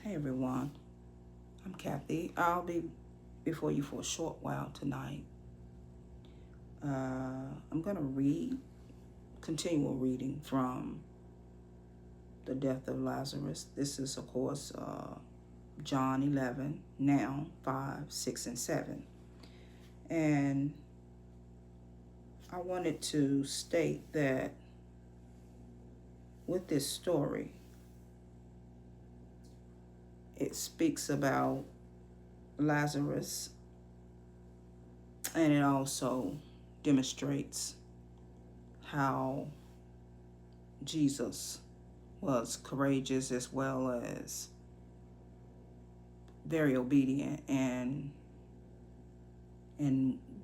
Hey everyone, I'm Kathy. I'll be before you for a short while tonight. I'm going to continual reading from the death of Lazarus. This is, of course, John 11, now 5, 6, and 7. And I wanted to state that with this story, it speaks about Lazarus, and it also demonstrates how Jesus was courageous as well as very obedient and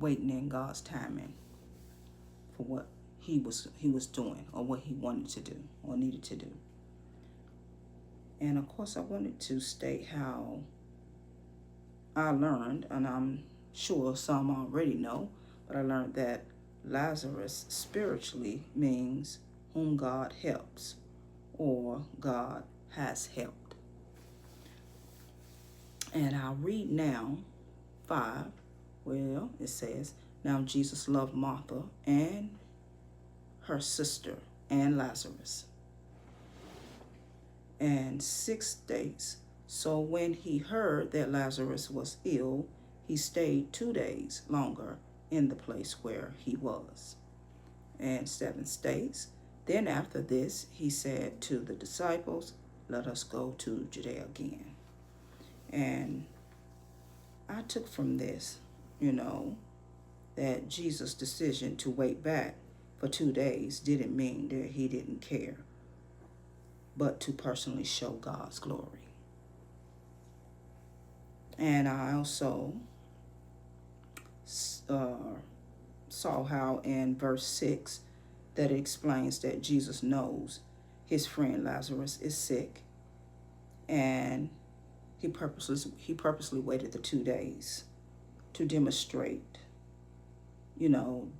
waiting in God's timing for what he was doing, or what he wanted to do or needed to do. And of course, I wanted to state how I learned, and I'm sure some already know, but I learned that Lazarus spiritually means whom God helps, or God has helped. And I'll read now 5. Well, it says, now Jesus loved Martha and her sister and Lazarus. And 6 states, so when he heard that Lazarus was ill, he stayed 2 days longer in the place where he was. And 7 states, then after this, he said to the disciples, let us go to Judea again. And I took from this, that Jesus' decision to wait back for 2 days didn't mean that he didn't care, but to personally show God's glory. And I also saw how in verse 6 that it explains that Jesus knows his friend Lazarus is sick, and he purposely waited the 2 days to demonstrate,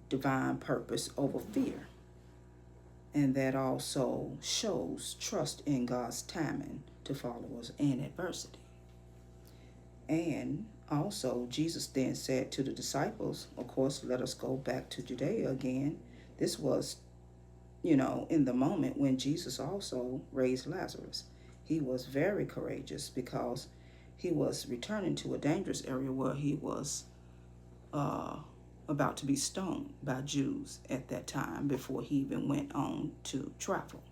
divine purpose over fear. And that also shows trust in God's timing to followers in adversity. And also, Jesus then said to the disciples, of course, let us go back to Judea again. This was, in the moment when Jesus also raised Lazarus. He was very courageous because he was returning to a dangerous area where he was about to be stoned by Jews at that time, before he even went on to travel.